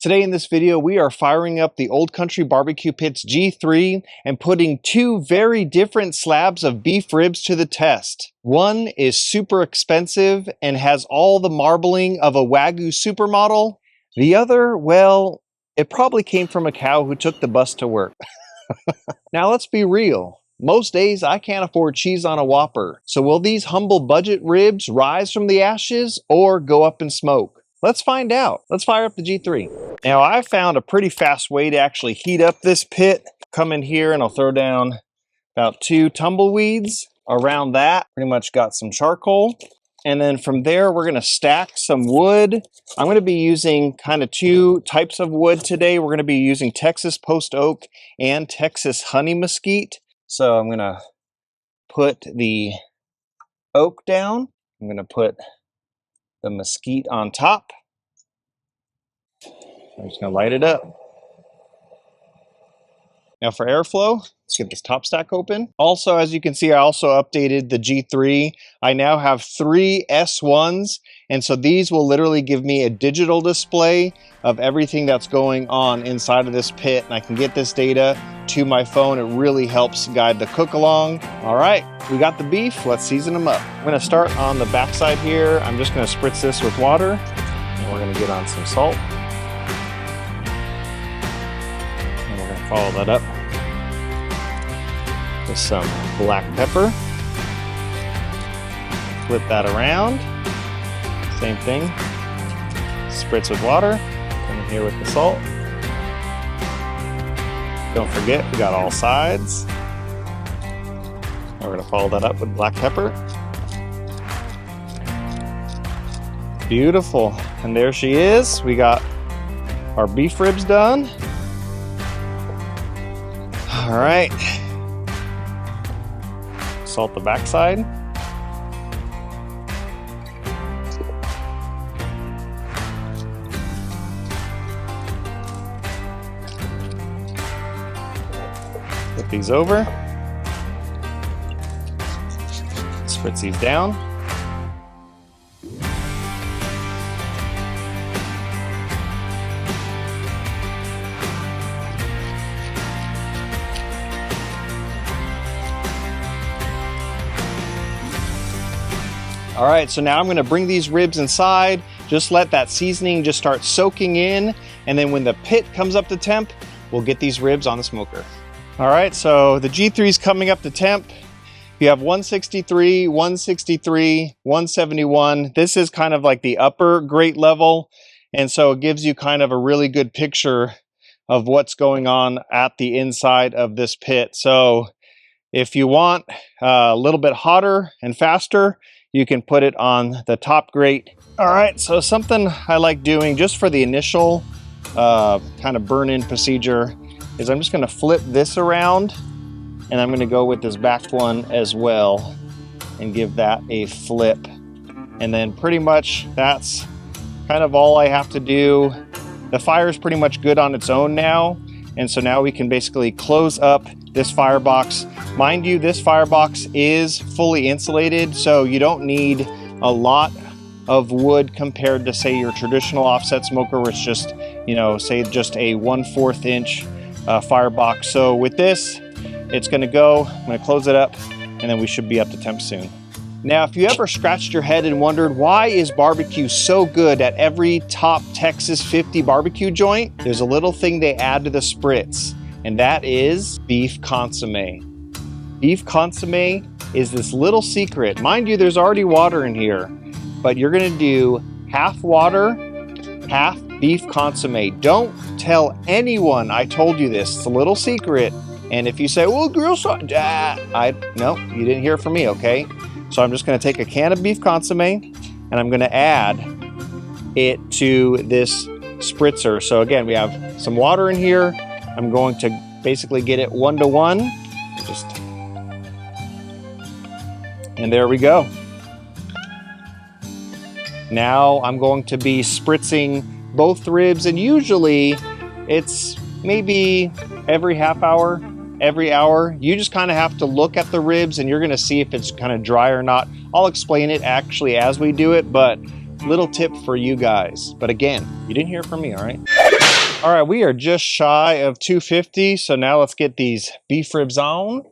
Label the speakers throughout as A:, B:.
A: Today in this video, we are firing up the Old Country Barbecue Pits G3 and putting two very different slabs of beef ribs to the test. One is super expensive and has all the marbling of a Wagyu supermodel. The other, well, it probably came from a cow who took the bus to work. Now let's be real. Most days I can't afford cheese on a Whopper. So will these humble budget ribs rise from the ashes or go up in smoke? Let's find out. Let's fire up the G3. Now I found a pretty fast way to actually heat up this pit. Come in here and I'll throw down about 2 tumbleweeds. Around that, pretty much got some charcoal. And then from there, we're gonna stack some wood. I'm gonna be using kind of 2 types of wood today. We're gonna be using Texas post oak and Texas honey mesquite. So I'm gonna put the oak down. I'm gonna put the mesquite on top. I'm just gonna light it up. Now for airflow, let's get this top stack open. Also, as you can see, I also updated the G3. I now have 3 S1s, and so these will literally give me a digital display of everything that's going on inside of this pit, and I can get this data to my phone. It really helps guide the cook along. All right, we got the beef. Let's season them up. I'm gonna start on the backside here. I'm just gonna spritz this with water, and we're gonna get on some salt. Follow that up with some black pepper. Flip that around. Same thing. Spritz with water. Come in here with the salt. Don't forget, we got all sides. We're going to follow that up with black pepper. Beautiful. And there she is. We got our beef ribs done. All right, salt the backside. Flip these over. Spritz these down. All right, so now I'm gonna bring these ribs inside, just let that seasoning just start soaking in, and then when the pit comes up to temp, we'll get these ribs on the smoker. All right, so the G3 is coming up to temp. You have 163, 163, 171. This is kind of like the upper grate level, and so it gives you kind of a really good picture of what's going on at the inside of this pit. So if you want a little bit hotter and faster, you can put it on the top grate. All right, so something I like doing just for the initial kind of burn-in procedure is I'm just gonna flip this around, and I'm gonna go with this back one as well and give that a flip. And then pretty much that's kind of all I have to do. The fire is pretty much good on its own now, and so now we can basically close up this firebox. Mind you, this firebox is fully insulated, so you don't need a lot of wood compared to, say, your traditional offset smoker, where it's just, you know, say just a 1/4 inch firebox. So with this, it's gonna go, I'm gonna close it up, and then we should be up to temp soon. Now, if you ever scratched your head and wondered, why is barbecue so good at every top Texas 50 barbecue joint? There's a little thing they add to the spritz, and that is beef consomme. Beef consomme is this little secret. Mind you, there's already water in here, but you're gonna do half water, half beef consomme. Don't tell anyone I told you this. It's a little secret. And if you say, well, grill sauce, no, you didn't hear it from me, okay? So I'm just gonna take a can of beef consomme and I'm gonna add it to this spritzer. So again, we have some water in here. I'm going to basically get it 1-to-1. And there we go. Now I'm going to be spritzing both ribs, and usually it's maybe every half hour, every hour. You just kind of have to look at the ribs and you're gonna see if it's kind of dry or not. I'll explain it actually as we do it, but little tip for you guys. But again, you didn't hear from me, all right? All right, we are just shy of 250, so now let's get these beef ribs on.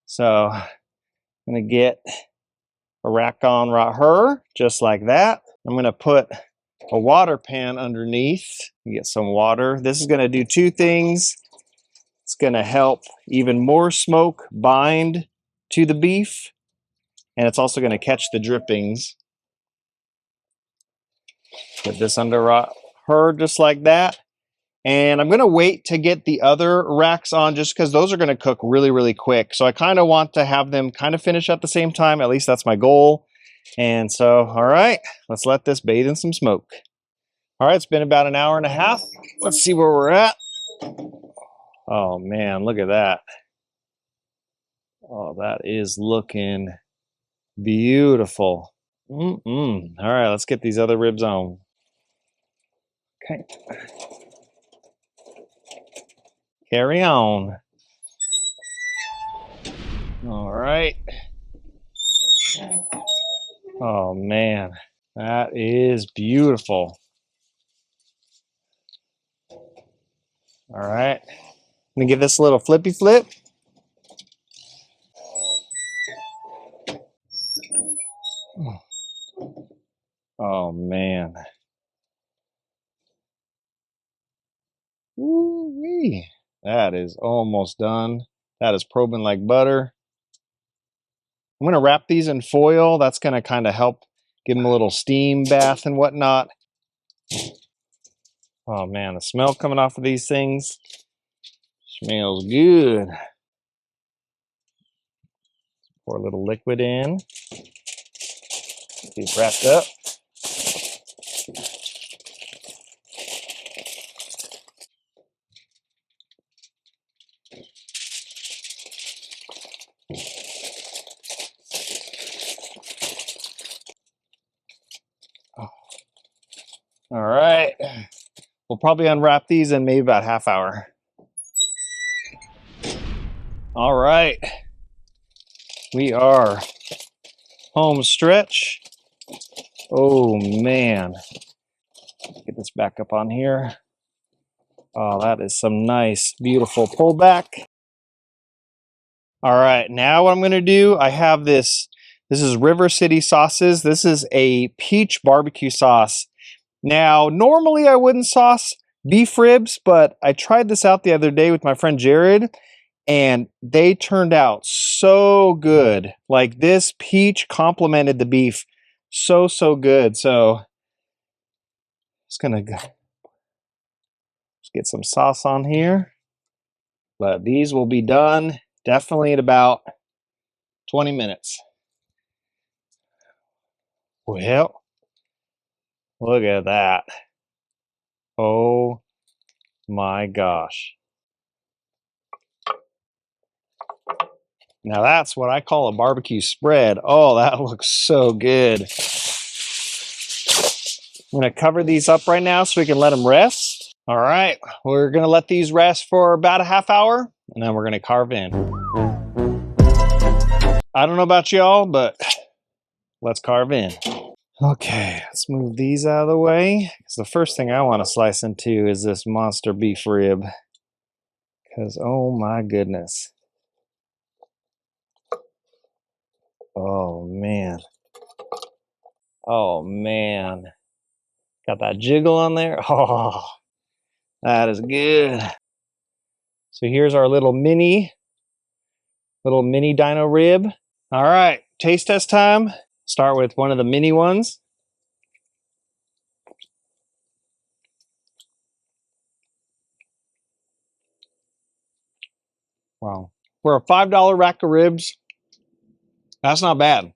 A: So I'm gonna get a rack on right here, just like that. I'm gonna put a water pan underneath, get some water. This is gonna do two things. It's gonna help even more smoke bind to the beef, and it's also gonna catch the drippings. Put this under her just like that. And I'm gonna wait to get the other racks on just because those are gonna cook really, really quick. So I kind of want to have them kind of finish at the same time. At least that's my goal. And so, all right, let's let this bathe in some smoke. All right, it's been about an hour and a half. Let's see where we're at. Oh man, look at that. Oh, that is looking beautiful. All right, let's get these other ribs on. Okay. Carry on. All right. Oh man, that is beautiful. All right. I'm gonna give this a little flippy flip. Oh man. Woo-wee. That is almost done. That is probing like butter. I'm gonna wrap these in foil. That's gonna kind of help give them a little steam bath and whatnot. Oh man, the smell coming off of these things smells good. Pour a little liquid in. Get these wrapped up. All right. We'll probably unwrap these in maybe about half hour. All right. We are home stretch. Oh man. Get this back up on here. Oh, that is some nice, beautiful pullback. All right, now what I'm gonna do, I have this is River City sauces. This is a peach barbecue sauce. Now, normally I wouldn't sauce beef ribs, but I tried this out the other day with my friend Jared, and they turned out so good. Like this peach complemented the beef so, so good. So, just gonna just get some sauce on here. But these will be done definitely in about 20 minutes. Well, look at that. Oh my gosh. Now that's what I call a barbecue spread. Oh, that looks so good. I'm gonna cover these up right now so we can let them rest. All right, we're gonna let these rest for about a half hour and then we're gonna carve in. I don't know about y'all, but let's carve in. Okay, let's move these out of the way. Because the first thing I want to slice into is this monster beef rib. Because, oh my goodness. Oh man. Oh man. Got that jiggle on there. Oh, that is good. So here's our little mini dino rib. All right, taste test time. Start with one of the mini ones. Wow. For a $5 rack of ribs, that's not bad.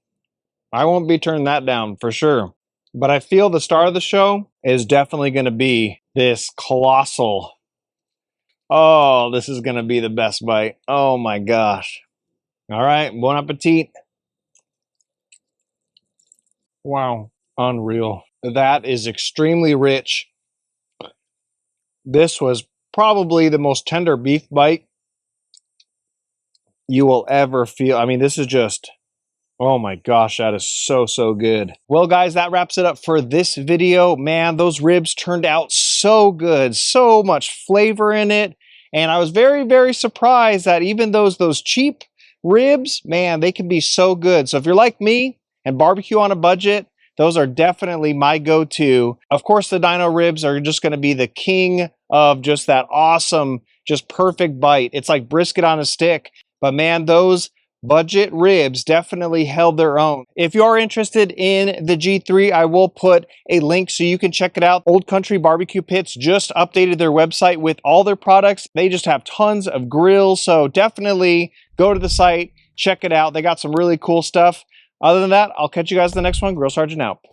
A: I won't be turning that down for sure. But I feel the star of the show is definitely going to be this colossal. Oh, this is going to be the best bite. Oh my gosh. All right, bon appetit. Wow, unreal. That is extremely rich. This was probably the most tender beef bite you will ever feel. I mean, this is just, Oh my gosh, that is so, so good. Well, guys, that wraps it up for this video. Man, those ribs turned out so good, so much flavor in it. And I was very, very surprised that even those cheap ribs, man, they can be so good. So if you're like me and barbecue on a budget, those are definitely my go-to. Of course, the dino ribs are just going to be the king of just that awesome, just perfect bite. It's like brisket on a stick. But man, those budget ribs definitely held their own. If you are interested in the G3, I will put a link so you can check it out. Old Country Barbecue Pits just updated their website with all their products. They just have tons of grills, so definitely go to the site, check it out. They got some really cool stuff. Other than that, I'll catch you guys in the next one. Grill Sergeant out.